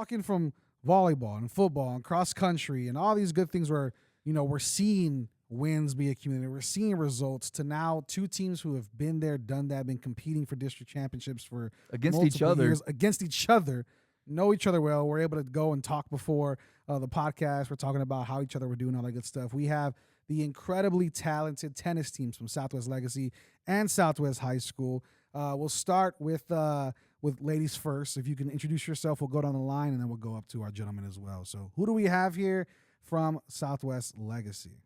talking from volleyball and football and cross country and all these good things where, we're seeing wins be accumulated. We're seeing results to now two teams who have been there, done that, been competing for district championships for against each other. years, against each other, know each other well. We're able to go and talk before the podcast. We're talking about how each other were doing, all that good stuff. We have the incredibly talented tennis teams from Southwest Legacy and Southwest High School. We'll start with ladies first. If you can introduce yourself, we'll go down the line, and then we'll go up to our gentlemen as well. So who do we have here from Southwest Legacy?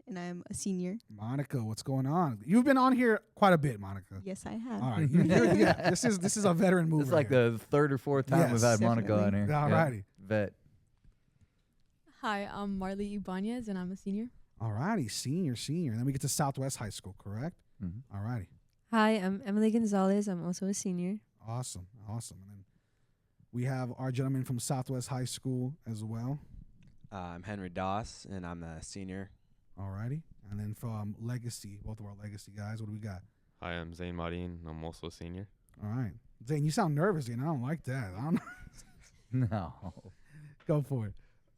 And I'm a senior. Monica, what's going on? You've been on here quite a bit, Monica. Yes, I have. All right. Yeah, this is a veteran move. It's like the third or fourth time we've had Monica on here. All righty. Vet. Hi, I'm Marley Ibanez, and I'm a senior. All righty, senior. And then we get to Southwest High School, correct? Mm-hmm. All righty. Hi, I'm Emily Gonzalez. I'm also a senior. Awesome. And then we have our gentleman from Southwest High School as well. I'm Henry Doss, and I'm a senior. All righty. And then from Legacy, both of our Legacy guys, what do we got? Hi, I'm Zane Marin. I'm also a senior. All right. Zane, you sound nervous, Zane. I don't like that. I don't know. No. Go for it.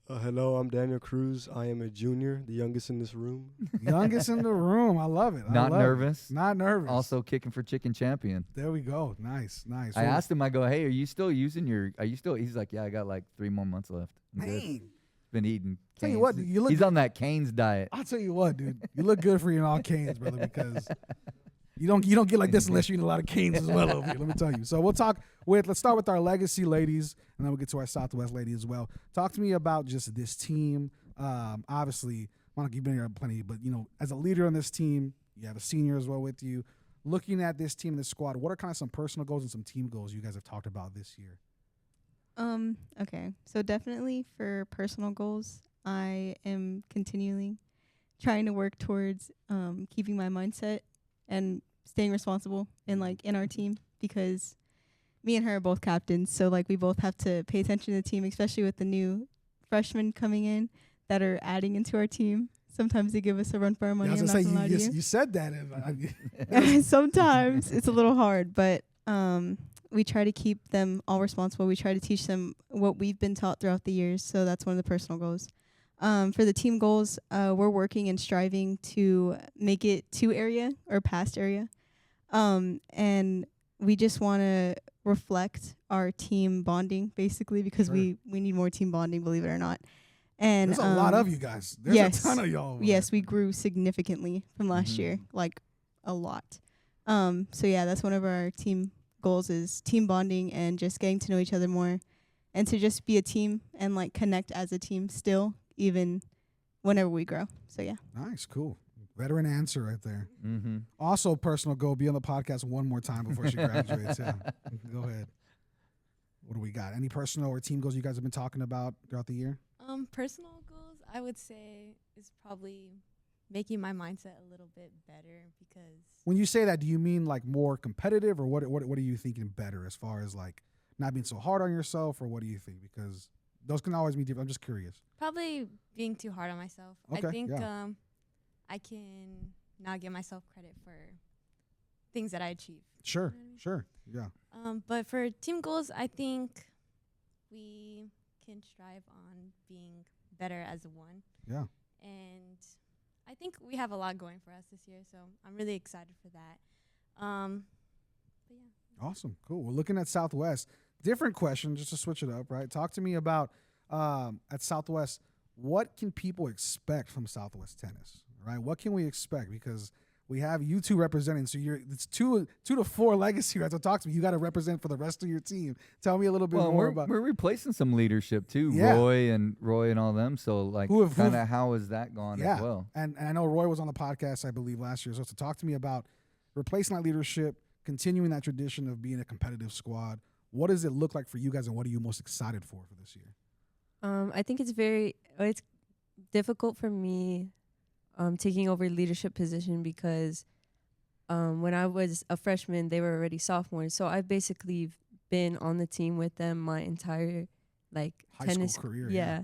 Hello, I'm Daniel Cruz. I am a junior, the youngest in this room. Youngest in the room. I love it. Not nervous. Not nervous. Also kicking for chicken champion. There we go. Nice. I asked him, I go, hey, are you still he's like, yeah, I got like 3 more months left. Dang. Been eating Cane's. Tell you what, he's on that Cane's diet. I'll tell you what, dude. You look good for eating all Cane's, brother, because you don't get like this unless you eat a lot of Cane's as well over here. Let me tell you. So let's start with our Legacy ladies, and then we'll get to our Southwest lady as well. Talk to me about just this team. Obviously, Monica, you've been here plenty, but as a leader on this team, you have a senior as well with you. Looking at this team, this squad, what are kind of some personal goals and some team goals you guys have talked about this year? Okay. So definitely for personal goals, I am continually trying to work towards keeping my mindset and staying responsible in our team, because me and her are both captains. So we both have to pay attention to the team, especially with the new freshmen coming in that are adding into our team. Sometimes they give us a run for our money. I'm not gonna lie to you. You said that. Sometimes it's a little hard, but we try to keep them all responsible. We try to teach them what we've been taught throughout the years. So that's one of the personal goals. For the team goals, we're working and striving to make it to area or past area. And we just want to reflect our team bonding, basically, because we need more team bonding, believe it or not. And there's a lot of you guys. There's a ton of y'all. Yes, we grew significantly from last year, a lot. So yeah, that's one of our team goals, is team bonding and just getting to know each other more, and to just be a team and connect as a team still, even whenever we grow. So yeah. Nice, cool. Veteran answer right there. Mm-hmm. Also personal goal, be on the podcast one more time before she graduates. Yeah. Go ahead. What do we got? Any personal or team goals you guys have been talking about throughout the year? Personal goals, I would say, is probably making my mindset a little bit better, because when you say that, do you mean more competitive, or what are you thinking better as far as not being so hard on yourself, or what do you think? Because those can always be different. I'm just curious. probably being too hard on myself. Okay, I think yeah. I can now give myself credit for things that I achieve. Sure, You know what I mean? sure, yeah. But for team goals, I think we can strive on being better as one. Yeah. And I think we have a lot going for us this year, so I'm really excited for that. But yeah. Awesome, cool. We're looking at Southwest. Different question, just to switch it up, right? Talk to me about at Southwest, what can people expect from Southwest tennis, right? What can we expect? Because we have you two representing, so it's two to four legacy, right? So talk to me. You got to represent for the rest of your team. Tell me a little bit more about. We're replacing some leadership too, Yeah. Roy and all them. So kind of how has that gone yeah. as well? And I know Roy was on the podcast, I believe, last year. So talk to me about replacing that leadership, continuing that tradition of being a competitive squad. What does it look like for you guys, and what are you most excited for this year? I think it's difficult for me taking over leadership position because when I was a freshman, they were already sophomores. So I've basically been on the team with them my entire High tennis school career. Yeah.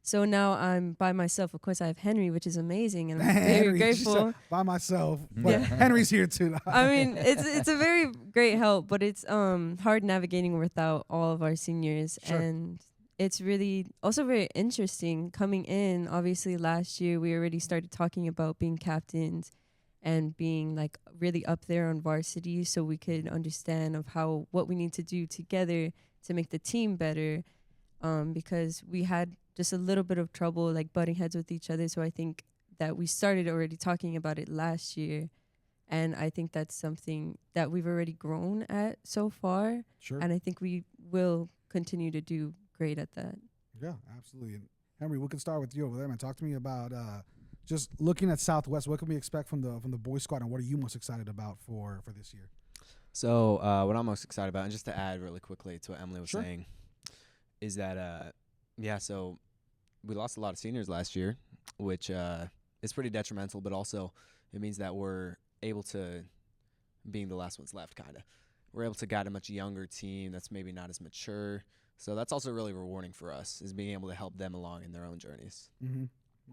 So now I'm by myself. Of course, I have Henry, which is amazing, and I'm very Henry, she grateful. said, by myself, but Yeah. Henry's here too. I mean, it's a very great help, but it's hard navigating without all of our seniors, Sure. and it's really also very interesting coming in. Obviously, last year we already started talking about being captains and being like really up there on varsity, so we could understand of what we need to do together to make the team better. Because we had just a little bit of trouble like butting heads with each other. So I think that we started already talking about it last year. And I think that's something that we've already grown at so far. Sure. And I think we will continue to do great at that. Yeah, absolutely. And Henry, we can start with you over there, man. Talk to me about just looking at Southwest. What can we expect from the boys squad, and what are you most excited about for this year? So what I'm most excited about, and just to add really quickly to what Emily was Sure. saying, is that so we lost a lot of seniors last year, which is pretty detrimental, but also it means that we're able to, being the last ones left, kind of, we're able to guide a much younger team that's maybe not as mature. So that's also really rewarding for us, is being able to help them along in their own journeys. Mm-hmm.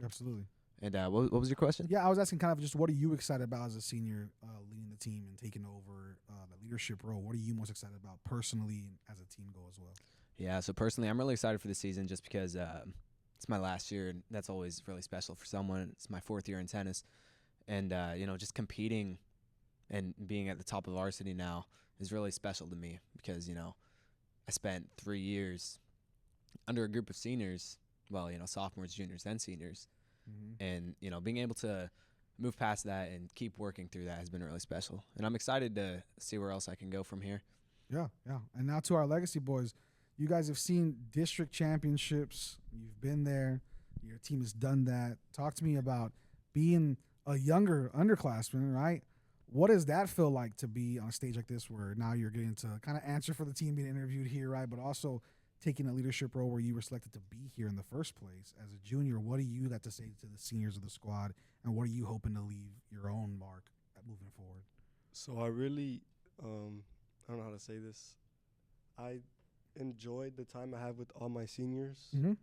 Absolutely. And what was your question? Yeah, I was asking kind of just what are you excited about as a senior leading the team and taking over the leadership role? What are you most excited about personally and as a team goal as well? Yeah, so personally, I'm really excited for the season just because it's my last year, and that's always really special for someone. It's my 4th year in tennis. And, just competing and being at the top of varsity now is really special to me because, I spent 3 years under a group of seniors, sophomores, juniors, and seniors. Mm-hmm. And, being able to move past that and keep working through that has been really special. And I'm excited to see where else I can go from here. Yeah, yeah. And now to our legacy boys. You guys have seen district championships. You've been there. Your team has done that. Talk to me about being a younger underclassman, right? What does that feel like to be on a stage like this where now you're getting to kind of answer for the team being interviewed here, right? But also taking a leadership role where you were selected to be here in the first place. As a junior, what do you got to say to the seniors of the squad, and what are you hoping to leave your own mark moving forward? So I really, I don't know how to say this. I enjoyed the time I have with all my seniors, and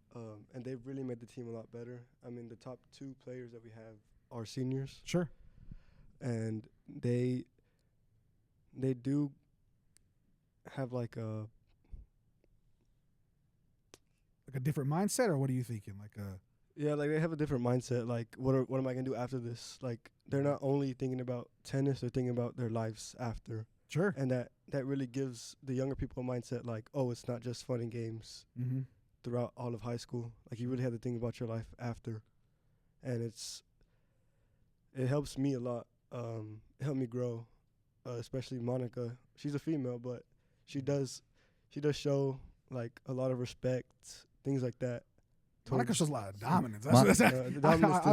they've really made the team a lot better. I mean, the top 2 players that we have are seniors. Sure. And they do have like a different mindset, or what are you thinking? Like they have a different mindset. Like, what am I gonna do after this? Like, they're not only thinking about tennis; they're thinking about their lives after. Sure. And that really gives the younger people a mindset like, oh, it's not just fun and games throughout all of high school. Like, you really have to think about your life after. And it helps me a lot. It helped me grow, especially Monica. She's a female, but she does show, like, a lot of respect, things like that. Monica shows a lot of dominance.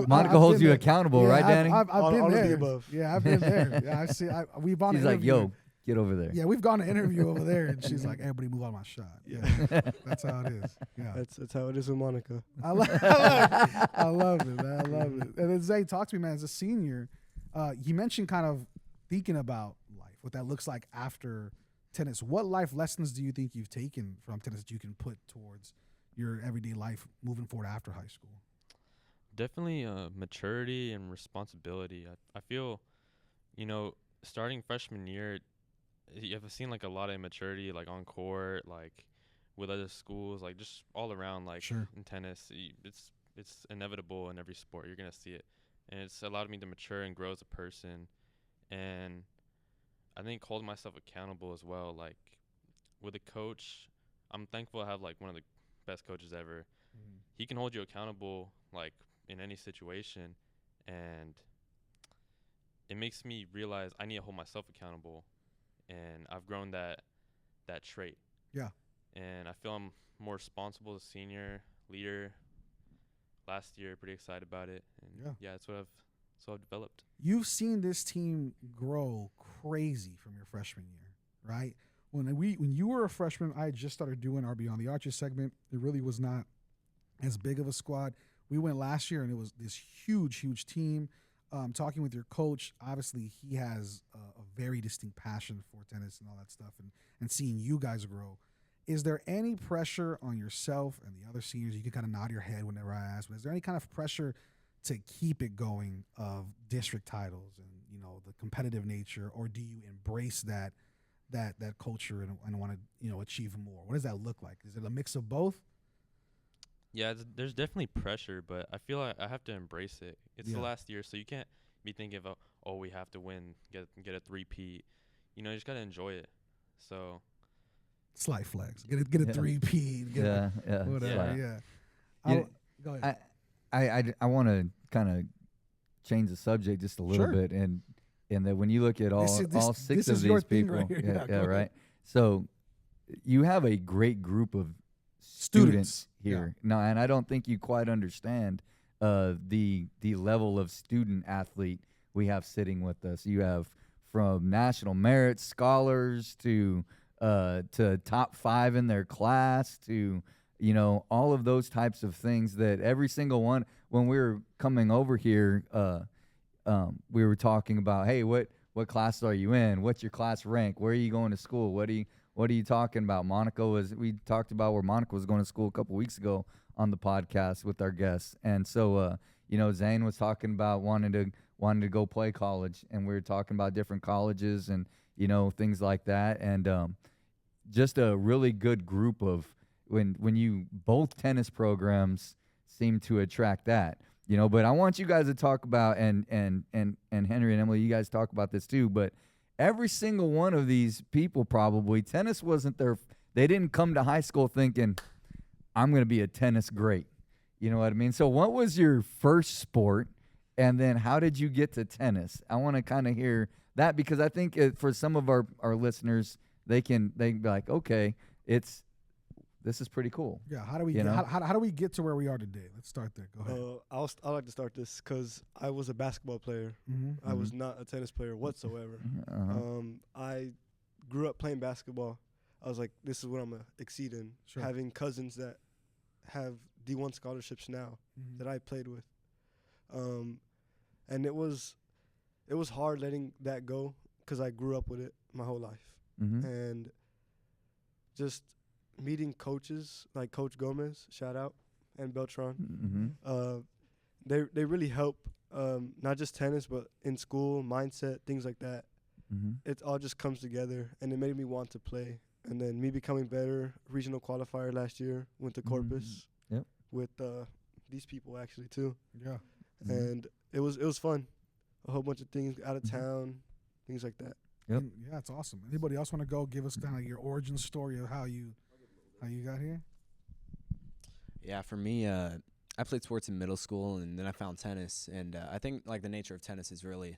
Monica holds you accountable, right, Danny? I've been all there. of the above. Yeah, I've been there. Yeah, I've seen. We've gone. She's to like, interview. yo, get over there. Yeah, we've gone to interview over there, and she's like, everybody move out of my shot. Yeah, that's how it is. Yeah, That's how it is with Monica. I love it, man. I love it. And then Zay, talk to me, man. As a senior, you mentioned kind of thinking about life, what that looks like after tennis. What life lessons do you think you've taken from tennis that you can put towards your everyday life moving forward after high school? Definitely maturity and responsibility. I feel, starting freshman year, you have seen like a lot of immaturity, like on court, like with other schools, like just all around, like Sure. in tennis. It's inevitable in every sport. You're gonna see it, and it's allowed me to mature and grow as a person, and I think hold myself accountable as well. Like with a coach, I'm thankful I have like one of the best coaches ever. He can hold you accountable like in any situation, and it makes me realize I need to hold myself accountable, and I've grown that trait. Yeah. And I feel I'm more responsible as a senior leader. Last year, pretty excited about it, and that's what I've developed. You've seen this team grow crazy from your freshman year, right? When you were a freshman, I had just started doing our Beyond the Arches segment. It really was not as big of a squad. We went last year, and it was this huge team. Talking with your coach, obviously he has a very distinct passion for tennis and all that stuff, and seeing you guys grow. is there any pressure on yourself and the other seniors? You can kind of nod your head whenever I ask, but is there any kind of pressure to keep it going of district titles and, you know, the competitive nature, or do you embrace that culture and want to, you know, achieve more? What does that look like? Is it a mix of both? Yeah, there's definitely pressure, but I feel like I have to embrace it. It's the last year, so you can't be thinking of, oh, we have to win, get a three-peat. You know, you just got to enjoy it. So Slight flex. Get a 3P. Whatever. Yeah. Go ahead. I want to kind of change the subject just a little bit, and that when you look at all six of these people, right. So you have a great group of students here now, and I don't think you quite understand the level of student athlete we have sitting with us. You have from national merit scholars to top 5 in their class to, you know, all of those types of things that every single one, when we were coming over here, we were talking about, hey, what class are you in? What's your class rank? Where are you going to school? What are you talking about? We talked about where Monica was going to school a couple weeks ago on the podcast with our guests. And so, you know, Zane was talking about wanting to go play college, and we were talking about different colleges and, you know, things like that. And just a really good group of when you both tennis programs seem to attract that, you know. But I want you guys to talk about, and Henry and Emily, you guys talk about this too, but every single one of these people, probably tennis wasn't they didn't come to high school thinking, I'm going to be a tennis great. You know what I mean? So what was your first sport, and then how did you get to tennis? I want to kind of hear that, because I think for some of our listeners, they can be like, okay, this is pretty cool. Yeah, how do we get to where we are today? Let's start there. Go ahead. I like to start this because I was a basketball player. Mm-hmm. I was not a tennis player whatsoever. I grew up playing basketball. I was like, this is what I'm gonna exceed in. Sure. Having cousins that have D1 scholarships now that I played with, and it was hard letting that go because I grew up with it my whole life, and just meeting coaches like Coach Gomez, shout out, and Beltran. They really help, not just tennis, but in school, mindset, things like that. It all just comes together, and it made me want to play. And then me becoming better, regional qualifier last year, went to Corpus with these people actually too. Yeah. And it was fun. A whole bunch of things out of town, things like that. Yep. Yeah, it's awesome. Anybody else want to go give us kind of your origin story of how you got here? Yeah, for me, I played sports in middle school, and then I found tennis. And I think like the nature of tennis is really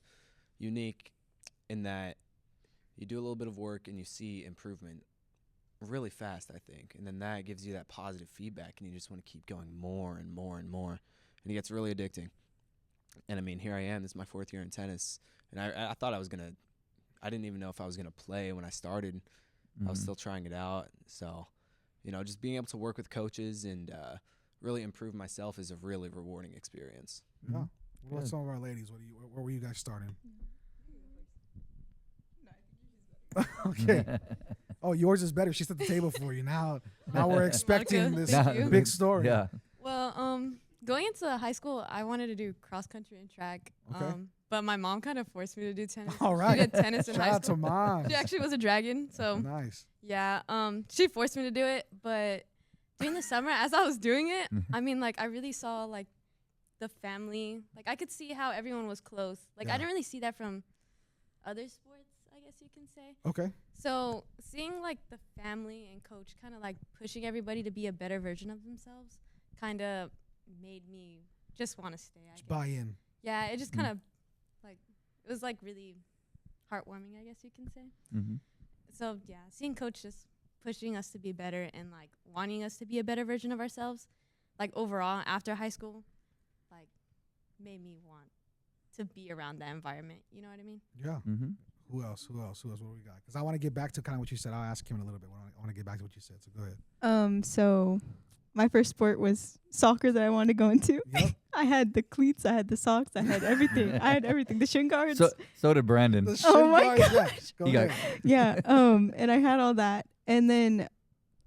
unique in that you do a little bit of work and you see improvement really fast, I think. And then that gives you that positive feedback, and you just want to keep going more and more and more. And it gets really addicting. And I mean, here I am. This is my 4th year in tennis. And I thought I didn't even know if I was going to play when I started. I was still trying it out. So, you know, just being able to work with coaches and really improve myself is a really rewarding experience. Yeah. What about some of our ladies? Where were you guys starting? Okay. Oh, yours is better. She set the table for you. Now we're expecting this big story. Yeah. Well, going into high school, I wanted to do cross country and track. Okay. But my mom kind of forced me to do tennis. All right. She did tennis in Shout high out school. to mom. She actually was a dragon, so nice. yeah. She forced me to do it, but during the summer, as I was doing it, I mean, like, I really saw like the family. Like, I could see how everyone was close. Like, I didn't really see that from other sports, I guess you can say. Okay. So seeing like the family and coach kind of like pushing everybody to be a better version of themselves kind of made me just want to stay. I guess. Buy in. Yeah, it just kind of like, it was like really heartwarming, I guess you can say. So yeah, seeing coach just pushing us to be better and like wanting us to be a better version of ourselves, like overall after high school, like made me want to be around that environment. You know what I mean? Yeah. Who else? What we got? Because I want to get back to kind of what you said. I'll ask him in a little bit. I want to get back to what you said. So go ahead. So my first sport was soccer that I wanted to go into. Yep. I had the cleats, I had the socks, I had everything. The shin guards. So did Brandon. The shin guards, gosh. Yeah. Go ahead. Yeah. And I had all that. And then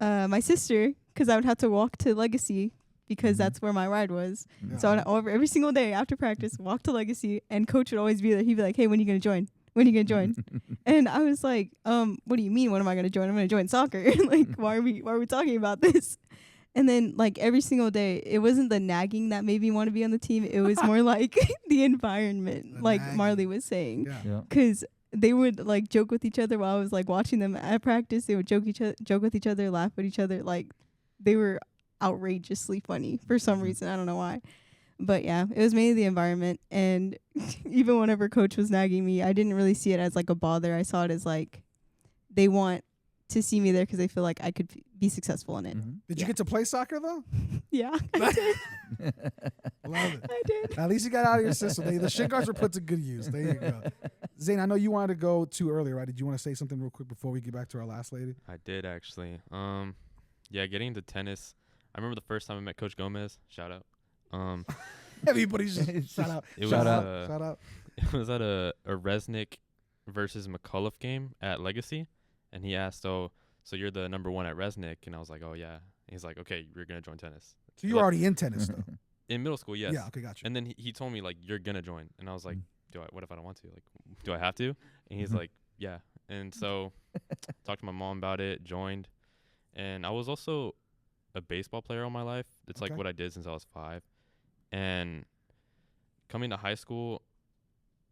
my sister, because I would have to walk to Legacy because that's where my ride was. Yeah. So every single day after practice, walk to Legacy, and coach would always be there. He'd be like, "Hey, when are you gonna join? When are you gonna join?" And I was like, "What do you mean? When am I gonna join? I'm gonna join soccer. Like, why are we talking about this?" And then, like, every single day, it wasn't the nagging that made me want to be on the team. It was more like the environment, like nagging. Marley was saying, Yeah. because they would like joke with each other while I was like watching them at practice. They would joke with each other, laugh at each other. Like, they were outrageously funny for some reason. I don't know why. But yeah, it was mainly the environment. And even whenever coach was nagging me, I didn't really see it as like a bother. I saw it as like they want to see me there because they feel like I could be successful in it. Did you get to play soccer though? Yeah, I did. Love it. I did. At least you got out of your system. The shin guards were put to good use. There you go. Zane, I know you wanted to go too earlier, right? Did you want to say something real quick before we get back to our last lady? I did actually. Yeah, getting into tennis. I remember the first time I met Coach Gomez. Shout out. Everybody's just shout out. Shout out. It was at a Resnick versus McCullough game at Legacy, and he asked, "Oh, so you're the number one at Resnick?" And I was like, "Oh yeah." He's like, "Okay, you're gonna join tennis." So you were already in tennis though. In middle school, yes. Yeah. Okay, gotcha. And then he told me like, "You're gonna join," and I was like, What if I don't want to? Like, do I have to? And he's like, "Yeah." And so, talked to my mom about it, joined, and I was also a baseball player all my life. It's like what I did since I was 5. And coming to high school,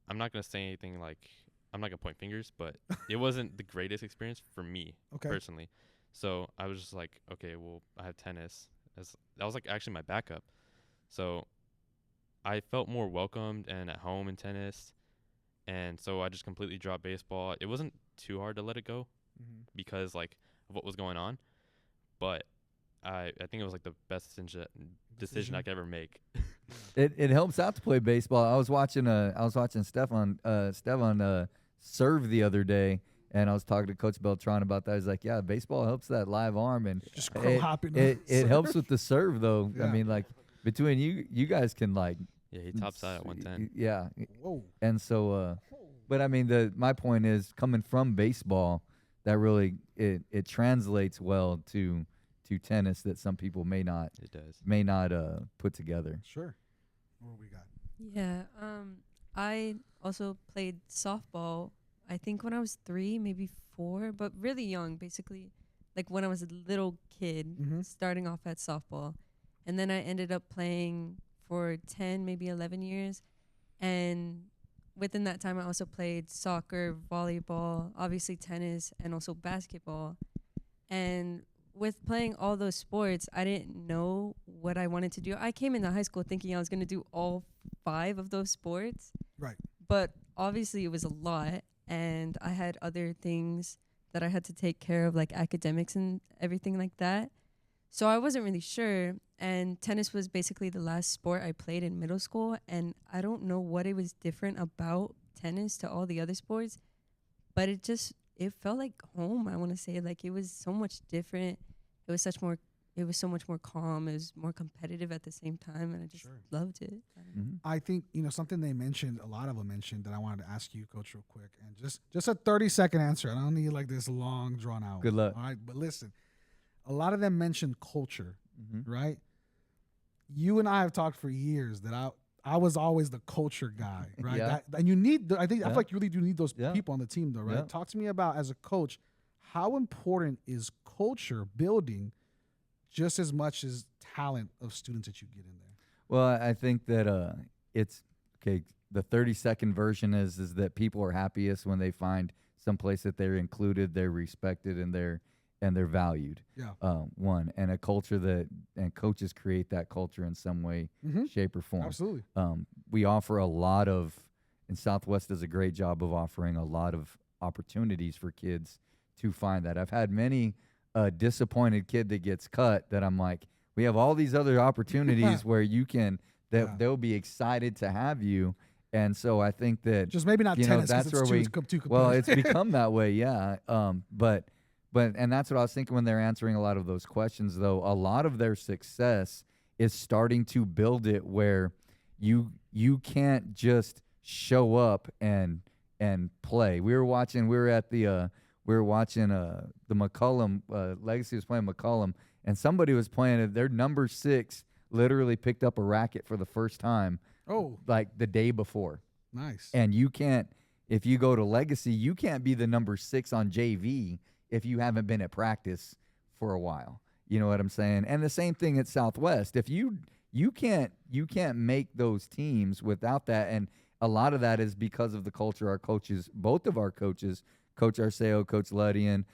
I'm not gonna say anything like I'm not gonna point fingers, but it wasn't the greatest experience for me personally. So I was just like, okay, well, I have tennis. That was like actually my backup. So I felt more welcomed and at home in tennis, and so I just completely dropped baseball. It wasn't too hard to let it go because like of what was going on, but I think it was like the best decision I could ever make. It helps out to play baseball. I was watching Stefan serve the other day, and I was talking to Coach Beltran about that. He's like, "Yeah, baseball helps that live arm, and just crow hopping. It helps with the serve though. Yeah. I mean, like between you guys can like." Yeah, he tops out at 110. Yeah. Whoa. And so, but I mean, my point is coming from baseball, that really it translates well to tennis that some people may not put together. Sure. What we got? Yeah. I also played softball. I think when I was 3, maybe 4, but really young, basically, like when I was a little kid, starting off at softball, and then I ended up playing for 10, maybe 11 years. And within that time, I also played soccer, volleyball, obviously tennis, and also basketball. And with playing all those sports, I didn't know what I wanted to do. I came into high school thinking I was going to do all 5 of those sports. Right. But obviously it was a lot, and I had other things that I had to take care of, like academics and everything like that. So I wasn't really sure, and tennis was basically the last sport I played in middle school, and I don't know what it was different about tennis to all the other sports, but it felt like home. I want to say, like, it was so much different. It was so much more calm. It was more competitive at the same time, and I just loved it. I think, something a lot of them mentioned that I wanted to ask you, Coach, real quick, and just a 30-second answer. I don't need like this long drawn out. Good luck. All right, but listen. A lot of them mentioned culture, right? You and I have talked for years that I was always the culture guy, right? Yeah. And you need, I feel like you really do need those people on the team, though, right? Yeah. Talk to me about, as a coach, how important is culture building just as much as talent of students that you get in there? Well, I think that it's okay. The 30-second version is that people are happiest when they find some place that they're included, they're respected, and they're valued. Yeah. One, and a culture and coaches create that culture in some way, shape, or form. Absolutely. We offer and Southwest does a great job of offering a lot of opportunities for kids to find that. I've had many disappointed kid that gets cut that I'm like, we have all these other opportunities where you can, they'll be excited to have you. And so I think that just maybe not tennis, that's where it's become that way. Yeah. But that's what I was thinking when they're answering a lot of those questions, though. A lot of their success is starting to build it where you can't just show up and play. We were at the we were watching the McCollum Legacy was playing McCollum, and somebody was playing it. Their number 6 literally picked up a racket for the first time. Oh, like the day before. Nice. And you can't, if you go to Legacy, you can't be the number 6 on JV if you haven't been at practice for a while. You know what I'm saying? And the same thing at Southwest. If you can't make those teams without that, and a lot of that is because of the culture our coaches, both of our coaches, Coach Arceo, Coach Ludian,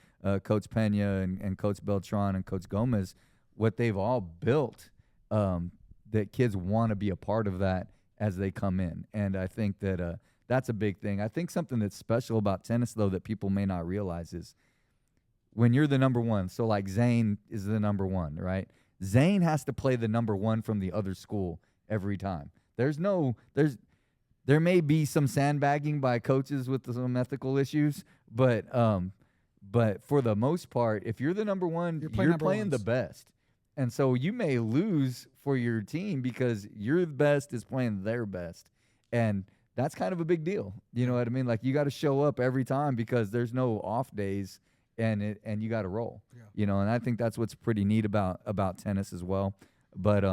Coach Pena, and Coach Beltran and Coach Gomez, what they've all built, that kids want to be a part of that as they come in. And I think that that's a big thing. I think something that's special about tennis, though, that people may not realize is when you're the number 1, so like Zane is the number 1, right? Zane has to play the number 1 from the other school every time. There may be some sandbagging by coaches with some ethical issues, but for the most part, if you're the number 1, you're playing the best. And so you may lose for your team because your best is playing their best. And that's kind of a big deal. You know what I mean? Like, you got to show up every time because there's no off days, and you got to roll. Yeah. You know, and I think that's what's pretty neat about tennis as well. But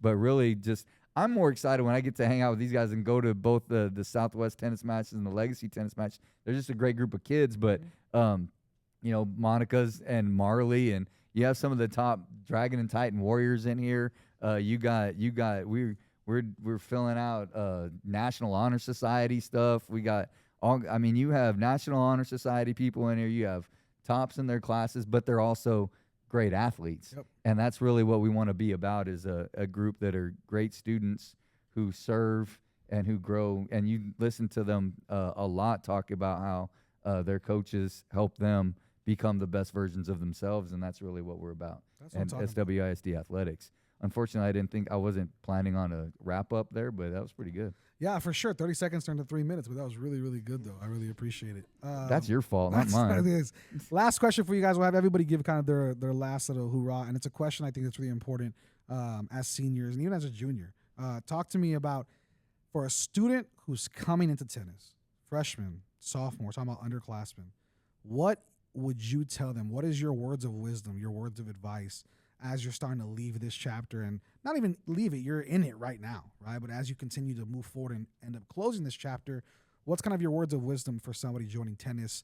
really, just I'm more excited when I get to hang out with these guys and go to both the Southwest tennis matches and the Legacy tennis match. They're just a great group of kids. But you know, Monica's and Marley, and you have some of the top Dragon and Titan warriors in here. We're filling out National Honor Society stuff. We got you have National Honor Society people in here. You have tops in their classes, but they're also great athletes. Yep. And that's really what we want to be about, is a group that are great students who serve and who grow. And you listen to them a lot talk about how their coaches help them become the best versions of themselves, and that's really what we're about. That's and SWISD athletics. Unfortunately, I wasn't planning on a wrap up there, but that was pretty good. Yeah, for sure. 30 seconds turned to 3 minutes, but that was really, really good, though. I really appreciate it. That's your fault, not mine. It is. Last question for you guys. We'll have everybody give kind of their last little hoorah, and it's a question I think that's really important as seniors and even as a junior. Talk to me about, for a student who's coming into tennis, freshman, sophomore, talking about underclassmen, what would you tell them? What is your words of wisdom, your words of advice as you're starting to leave this chapter, and not even leave it, you're in it right now, right? But as you continue to move forward and end up closing this chapter, what's kind of your words of wisdom for somebody joining tennis?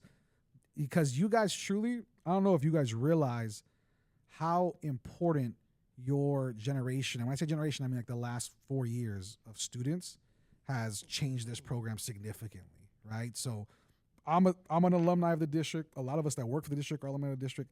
Because you guys truly, I don't know if you guys realize how important your generation, and when I say generation, I mean like the last 4 years of students, has changed this program significantly, right? So I'm an alumni of the district. A lot of us that work for the district are alumni of the district.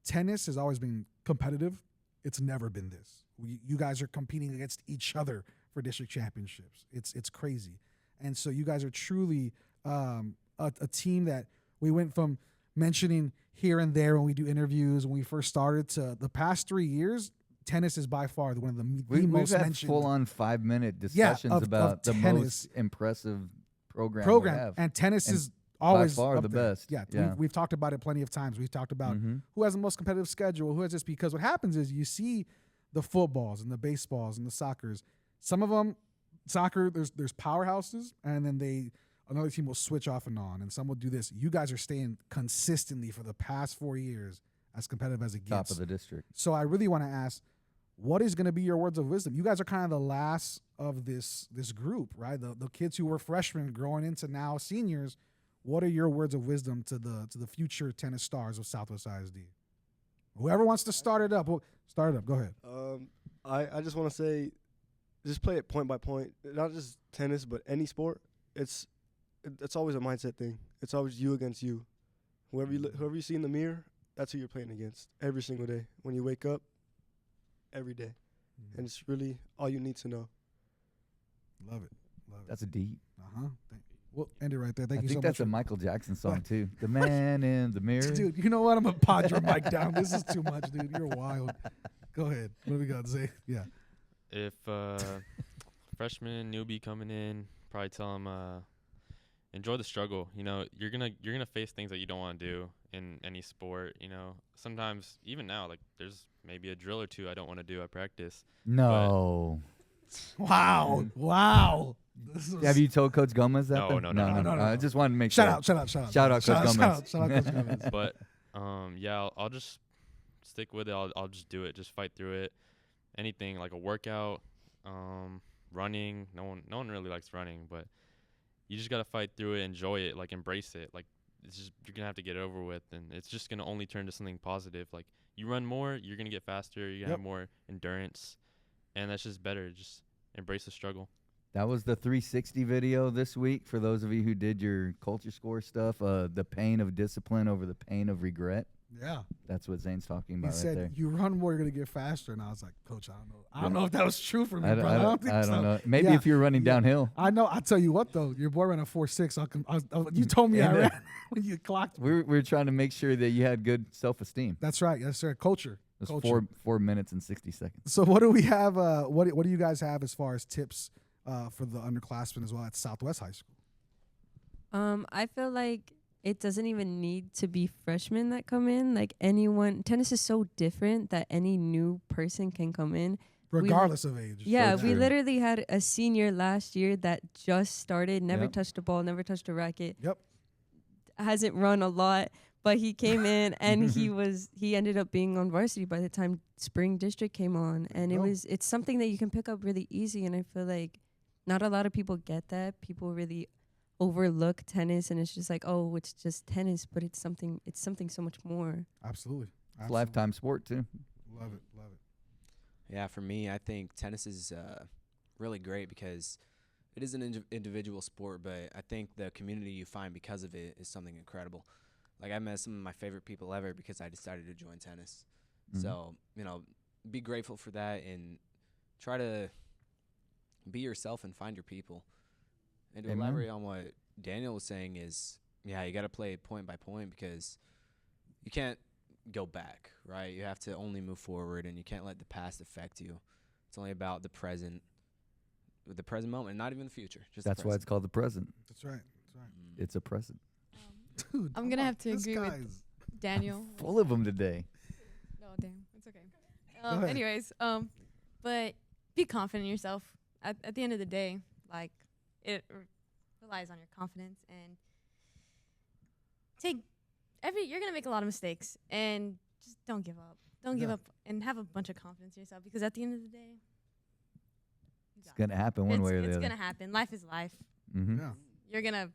Tennis has always been competitive. It's never been this. You guys are competing against each other for district championships. It's crazy. And so you guys are truly a team that we went from mentioning here and there when we do interviews when we first started to the past 3 years. Tennis is by far one of the most had mentioned. Full-on 5-minute discussions about the most impressive program we have. And tennis is always by far the there. best. Yeah. We've talked about it plenty of times. We've talked about who has the most competitive schedule, who has this, because what happens is you see the footballs and the baseballs and the soccers. Some of them, soccer, there's powerhouses, and then another team will switch off and on, and some will do this. You guys are staying consistently for the past 4 years as competitive as it gets. Top of the district. So I really want to ask, what is going to be your words of wisdom? You guys are kind of the last of this group, right? The kids who were freshmen growing into now seniors. What are your words of wisdom to the future tennis stars of Southwest ISD? Whoever wants to start it up, start it up. Go ahead. I just want to say, just play it point by point. Not just tennis, but any sport. It's always a mindset thing. It's always you against you. Whoever you see in the mirror, that's who you're playing against every single day. When you wake up, every day. And it's really all you need to know. Love it. That's a deep. We'll end it right there. Thank you so much. I think that's a Michael Jackson song, too. The Man in the Mirror. Dude, you know what? I'm going to pod your mic down. This is too much, dude. You're wild. Go ahead. What do we got to say? Yeah. If freshman, newbie coming in, probably tell them enjoy the struggle. You know, you're gonna face things that you don't want to do in any sport. You know, sometimes, even now, like, there's maybe a drill or two I don't want to do at practice. No. Wow. Have you told Coach Gomez that? No. I just wanted to make sure. Shout out, Coach Gomez. Shout out, Coach Gomez. But yeah, I'll just stick with it. I'll just do it. Just fight through it. Anything like a workout, running. No one really likes running, but you just gotta fight through it, enjoy it, like embrace it. Like it's just you're gonna have to get it over with, and it's just gonna only turn to something positive. Like you run more, you're gonna get faster. You're gonna have more endurance, and that's just better. Just embrace the struggle. That was the 360 video this week for those of you who did your culture score stuff. The pain of discipline over the pain of regret. Yeah, that's what Zane's talking about. He said, there. "You run more, you're gonna get faster." And I was like, "Coach, I don't know if that was true for me, bro. I don't think so. know. Maybe if you're running downhill. I know. I tell you what, though, your boy ran a 4.6. You told me I ran when you clocked me. We're trying to make sure that you had good self-esteem. That's right. Yes, sir. Culture. It was 4 minutes and 60 seconds. So what do we have? What do you guys have as far as tips for the underclassmen as well at Southwest High School? I feel like it doesn't even need to be freshmen that come in. Like anyone, tennis is so different that any new person can come in. Regardless of age. Yeah, we literally had a senior last year that just started, never touched a ball, never touched a racket. Yep. Hasn't run a lot, but he came in and he ended up being on varsity by the time spring district came on. And it's something that you can pick up really easy. And I feel like not a lot of people get that. People really overlook tennis, and it's just like, oh, it's just tennis, but it's something so much more. Absolutely. It's a lifetime sport too. Love it. Yeah, for me, I think tennis is really great because it is an individual sport, but I think the community you find because of it is something incredible. Like I met some of my favorite people ever because I decided to join tennis. So, be grateful for that and try to be yourself and find your people. And to elaborate on what Daniel was saying is, you got to play point by point because you can't go back, right? You have to only move forward, and you can't let the past affect you. It's only about the present moment, not even the future. Just that's why it's called the present. That's right. It's a present. Dude, I'm gonna have to agree with Daniel. Full of them today. No, damn, it's okay. Anyways, but be confident in yourself. At the end of the day, like it relies on your confidence, and you're gonna make a lot of mistakes, and just don't give up. Don't give up, and have a bunch of confidence in yourself, because at the end of the day, it's gonna happen one way or the other. It's gonna happen. Life is life. Yeah. You're gonna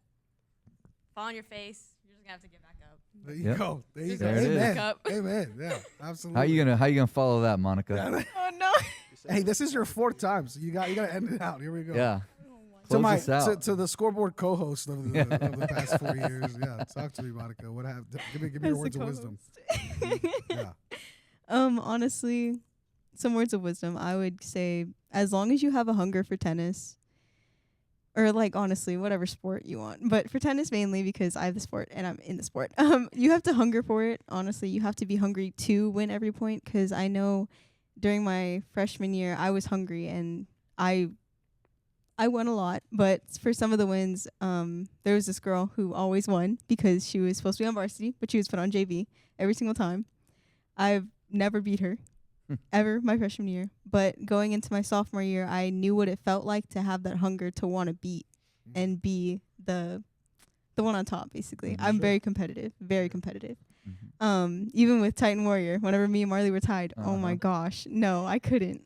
fall on your face. You're just gonna have to get back up. There you go. There you go. Amen. Amen. Yeah, absolutely. How you gonna follow that, Monica? Oh no. Hey, this is your 4th time, so you gotta end it out. Here we go. Yeah. Close this out. To the Scoreboard co-host of the past 4 years. Yeah, talk to me, Monica. What happened? Give me your words of wisdom. Yeah. Honestly, some words of wisdom. I would say, as long as you have a hunger for tennis, or like honestly, whatever sport you want, but for tennis mainly because I have the sport and I'm in the sport. You have to hunger for it. Honestly, you have to be hungry to win every point, because I know during my freshman year I was hungry and I won a lot, but for some of the wins, there was this girl who always won because she was supposed to be on varsity, but she was put on JV every single time. I've never beat her ever my freshman year, but going into my sophomore year, I knew what it felt like to have that hunger to want to beat and be the one on top, basically. I'm very competitive, very competitive. Even with Titan Warrior, whenever me and Marley were tied, oh my gosh, no, I couldn't.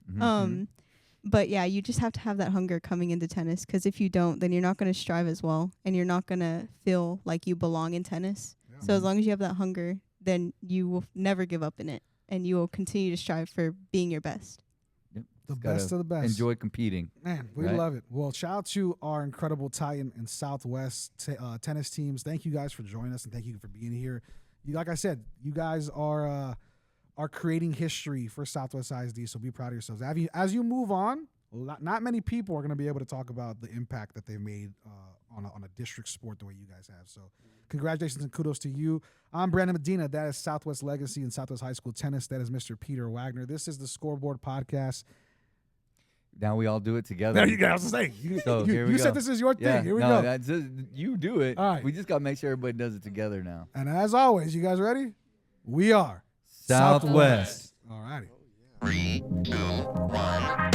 But yeah, you just have to have that hunger coming into tennis, because if you don't, then you're not going to strive as well, and you're not going to feel like you belong in tennis. Yeah. So as long as you have that hunger, then you will never give up in it, and you will continue to strive for being your best. Yep. The best of the best. Enjoy competing. Man, we love it. Well, shout out to our incredible Titan and Southwest tennis teams. Thank you guys for joining us, and thank you for being here. Like I said, you guys are creating history for Southwest ISD, so be proud of yourselves. As you move on, not many people are going to be able to talk about the impact that they've made on a district sport the way you guys have. So congratulations and kudos to you. I'm Brandon Medina. That is Southwest Legacy and Southwest High School Tennis. That is Mr. Peter Wagner. This is the Scoreboard Podcast. Now we all do it together. There you go. I was saying, you said this is your thing. Here we go. You do it. All right. We just got to make sure everybody does it together now. And as always, you guys ready? We are Southwest. All righty. 3, 2, 1.